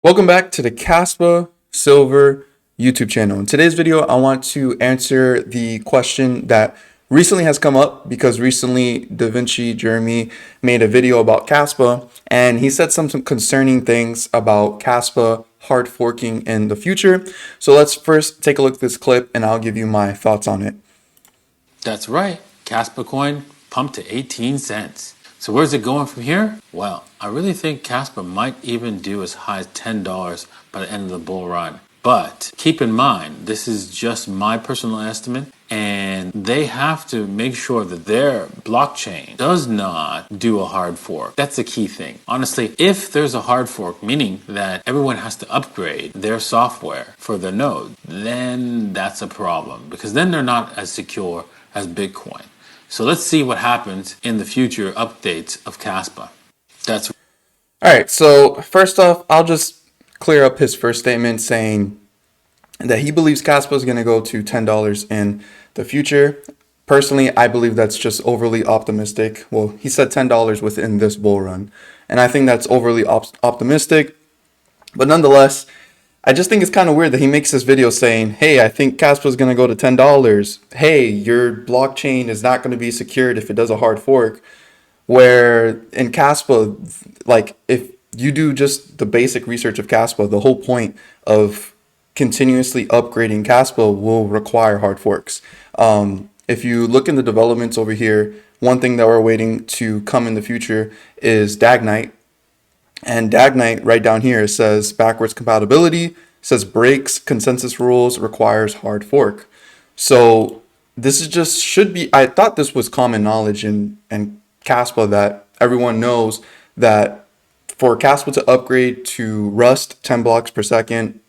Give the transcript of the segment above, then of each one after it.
Welcome back to the Kaspa Silver YouTube channel. In today's video, I want to answer the question that recently has come up because recently Davinci Jeremie made a video about Kaspa and he said some concerning things about Kaspa hard forking in the future. So let's first take a look at this clip and I'll give you my thoughts on it. That's right. Kaspa coin pumped to 18 cents. So where's it going from here? Well, I really think Kaspa might even do as high as $10 by the end of the bull run. But keep in mind, this is just my personal estimate, and they have to make sure that their blockchain does not do a hard fork. That's the key thing. Honestly, if there's a hard fork, meaning that everyone has to upgrade their software for the node, then that's a problem because then they're not as secure as Bitcoin. So let's see what happens in the future updates of Kaspa. That's All right, so first off, I'll just clear up his first statement saying that he believes Kaspa is going to go to $10 in the future. Personally, I believe that's just overly optimistic. Well, he said $10 within this bull run, and I think that's overly optimistic. But nonetheless, I just think it's kind of weird that he makes this video saying, hey, I think Kaspa is going to go to $10. Hey, your blockchain is not going to be secured if it does a hard fork. Where in Kaspa, like if you do just the basic research of Kaspa, the whole point of continuously upgrading Kaspa will require hard forks. If you look in the developments over here, one thing that we're waiting to come in the future is Dagnite. And Dagnite right down here says backwards compatibility, says breaks consensus rules, requires hard fork. So this is just should be, I thought this was common knowledge in Kaspa that everyone knows that for Kaspa to upgrade to Rust 10 blocks per second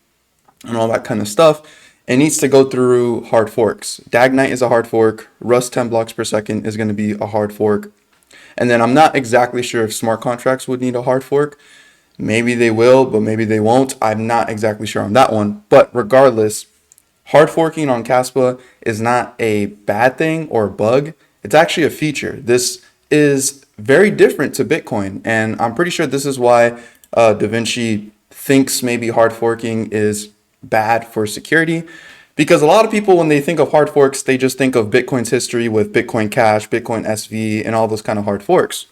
and all that kind of stuff, it needs to go through hard forks. Dagnite is a hard fork. Rust 10 blocks per second is going to be a hard fork. And then I'm not exactly sure if smart contracts would need a hard fork. Maybe they will, but maybe they won't. I'm not exactly sure on that one. But regardless, hard forking on Kaspa is not a bad thing or a bug. It's actually a feature. This is very different to Bitcoin. And I'm pretty sure this is why Davinci thinks maybe hard forking is bad for security. Because a lot of people, when they think of hard forks, they just think of Bitcoin's history with Bitcoin Cash, Bitcoin SV, and all those kind of hard forks.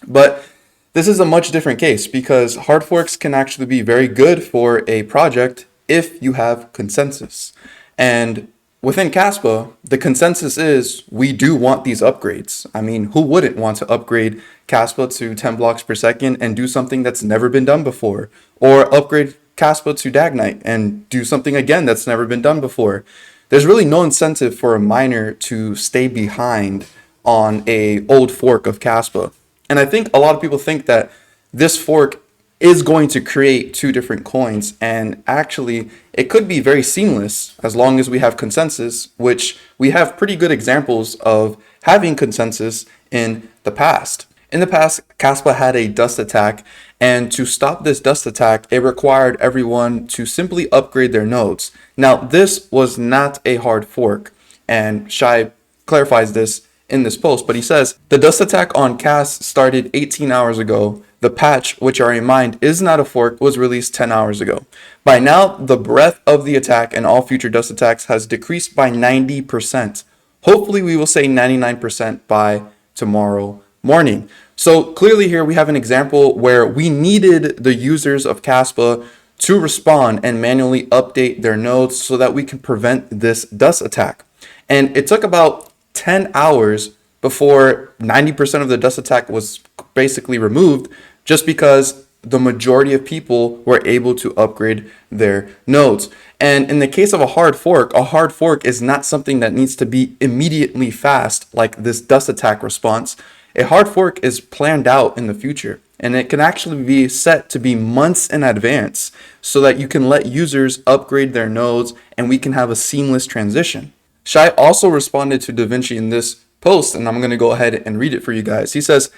But this is a much different case because hard forks can actually be very good for a project if you have consensus. And within Kaspa, the consensus is we do want these upgrades. I mean, who wouldn't want to upgrade Kaspa to 10 blocks per second and do something that's never been done before? Or upgrade Kaspa to Dagnite and do something again that's never been done before. There's really no incentive for a miner to stay behind on a old fork of Kaspa. And I think a lot of people think that this fork is going to create two different coins, and actually it could be very seamless as long as we have consensus, which we have pretty good examples of having consensus in the past. In the past, Kaspa had a dust attack, and to stop this dust attack, it required everyone to simply upgrade their nodes. Now, this was not a hard fork, and Shai clarifies this in this post, but he says, the dust attack on Cas started 18 hours ago. The patch, which I remind is not a fork, was released 10 hours ago. By now, the breadth of the attack and all future dust attacks has decreased by 90%. Hopefully, we will say 99% by tomorrow morning. So clearly here we have an example where we needed the users of Kaspa to respond and manually update their nodes so that we can prevent this dust attack. And it took about 10 hours before 90% of the dust attack was basically removed just because the majority of people were able to upgrade their nodes. And in the case of a hard fork is not something that needs to be immediately fast like this dust attack response. A hard fork is planned out in the future, and it can actually be set to be months in advance so that you can let users upgrade their nodes and we can have a seamless transition. Shai also responded to Davinci in this post, and I'm going to go ahead and read it for you guys. He says,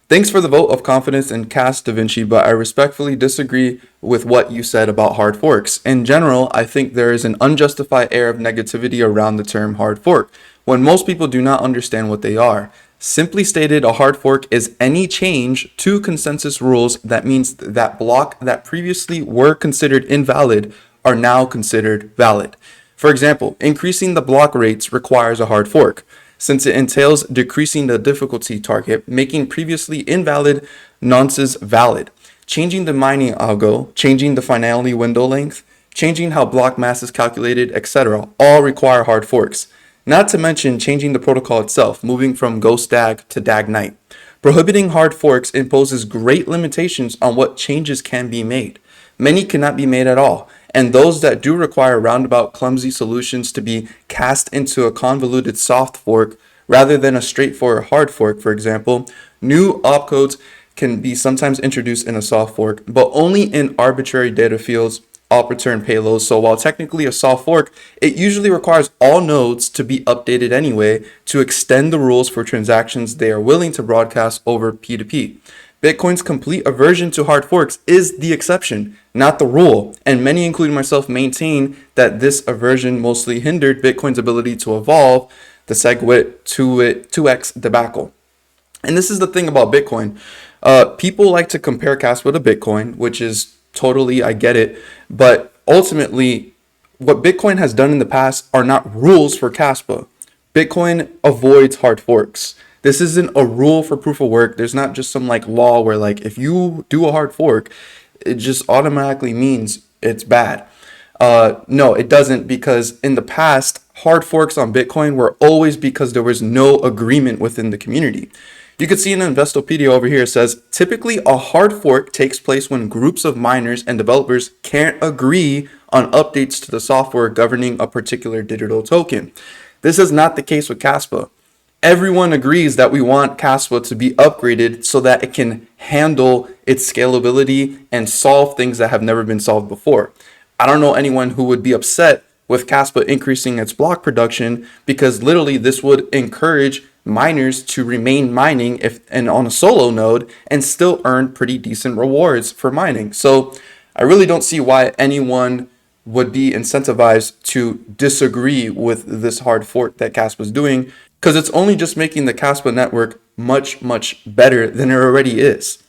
thanks for the vote of confidence in Cast Davinci, but I respectfully disagree with what you said about hard forks. In general, I think there is an unjustified air of negativity around the term hard fork, when most people do not understand what they are. Simply stated, a hard fork is any change to consensus rules that means that block that previously were considered invalid are now considered valid. For example, increasing the block rates requires a hard fork, since it entails decreasing the difficulty target, making previously invalid nonces valid, changing the mining algo, changing the finality window length, changing how block mass is calculated, etc. all require hard forks. Not to mention changing the protocol itself, moving from Ghost DAG to DAG Knight. Prohibiting hard forks imposes great limitations on what changes can be made. Many cannot be made at all, and those that do require roundabout, clumsy solutions to be cast into a convoluted soft fork rather than a straightforward hard fork, for example, new opcodes can be sometimes introduced in a soft fork, but only in arbitrary data fields, op return payloads. So while technically a soft fork, it usually requires all nodes to be updated anyway to extend the rules for transactions they are willing to broadcast over P2P. Bitcoin's complete aversion to hard forks is the exception, not the rule, and many, including myself, maintain that this aversion mostly hindered Bitcoin's ability to evolve, the SegWit 2x debacle. And this is the thing about Bitcoin. People like to compare Kaspa to Bitcoin, which is totally, I get it. But ultimately, what Bitcoin has done in the past are not rules for Kaspa. Bitcoin avoids hard forks. This isn't a rule for proof of work. There's not just some like law where like if you do a hard fork, it just automatically means it's bad. No, it doesn't, because in the past, hard forks on Bitcoin were always because there was no agreement within the community. You can see in Investopedia over here, it says, typically a hard fork takes place when groups of miners and developers can't agree on updates to the software governing a particular digital token. This is not the case with Kaspa. Everyone agrees that we want Kaspa to be upgraded so that it can handle its scalability and solve things that have never been solved before. I don't know anyone who would be upset with Kaspa increasing its block production, because literally this would encourage miners to remain mining and on a solo node and still earn pretty decent rewards for mining. So I really don't see why anyone would be incentivized to disagree with this hard fork that Kaspa is doing, because it's only just making the Kaspa network much, much better than it already is.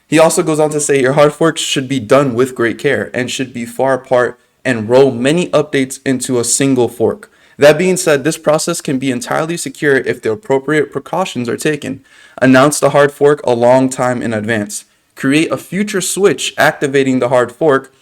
He also goes on to say your hard forks should be done with great care and should be far apart and roll many updates into a single fork. That being said, this process can be entirely secure if the appropriate precautions are taken. Announce the hard fork a long time in advance. Create a future switch activating the hard fork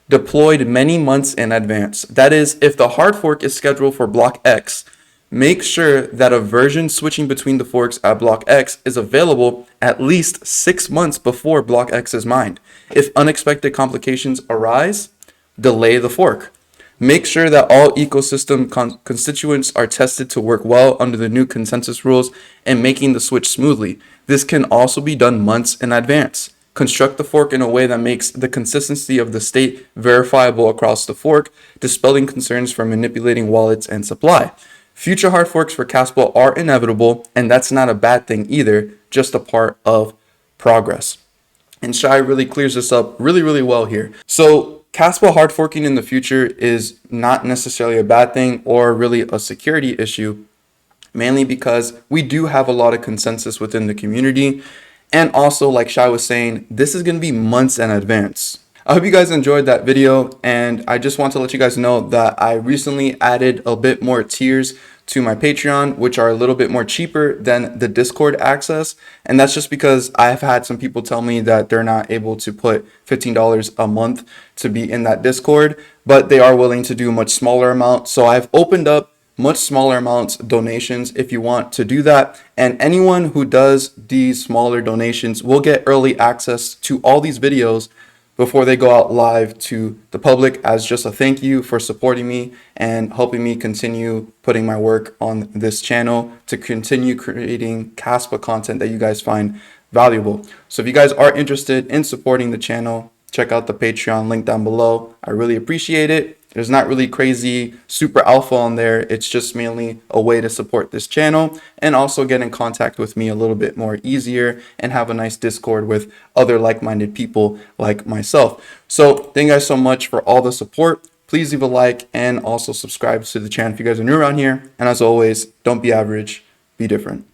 deployed many months in advance. That is, if the hard fork is scheduled for block X, make sure that a version switching between the forks at block X is available at least 6 months before block X is mined. If unexpected complications arise, delay the fork. Make sure that all ecosystem constituents are tested to work well under the new consensus rules and making the switch smoothly. This can also be done months in advance. Construct the fork in a way that makes the consistency of the state verifiable across the fork, dispelling concerns for manipulating wallets and supply. Future hard forks for Kaspa are inevitable, and that's not a bad thing either, just a part of progress. And Shai really clears this up really well here. So Kaspa hard forking in the future is not necessarily a bad thing or really a security issue, mainly because we do have a lot of consensus within the community. And also, like Shai was saying, this is going to be months in advance. I hope you guys enjoyed that video, and I just want to let you guys know that I recently added a bit more tiers to my Patreon, which are a little bit more cheaper than the Discord access. And that's just because I've had some people tell me that they're not able to put $15 a month to be in that Discord, but they are willing to do a much smaller amount. So I've opened up much smaller amounts donations if you want to do that, and anyone who does these smaller donations will get early access to all these videos before they go out live to the public, as just a thank you for supporting me and helping me continue putting my work on this channel to continue creating Kaspa content that you guys find valuable. So if you guys are interested in supporting the channel, check out the Patreon link down below. I really appreciate it. There's not really crazy super alpha on there. It's just mainly a way to support this channel and also get in contact with me a little bit more easier and have a nice Discord with other like-minded people like myself. So thank you guys so much for all the support. Please leave a like and also subscribe to the channel if you guys are new around here. And as always, don't be average, be different.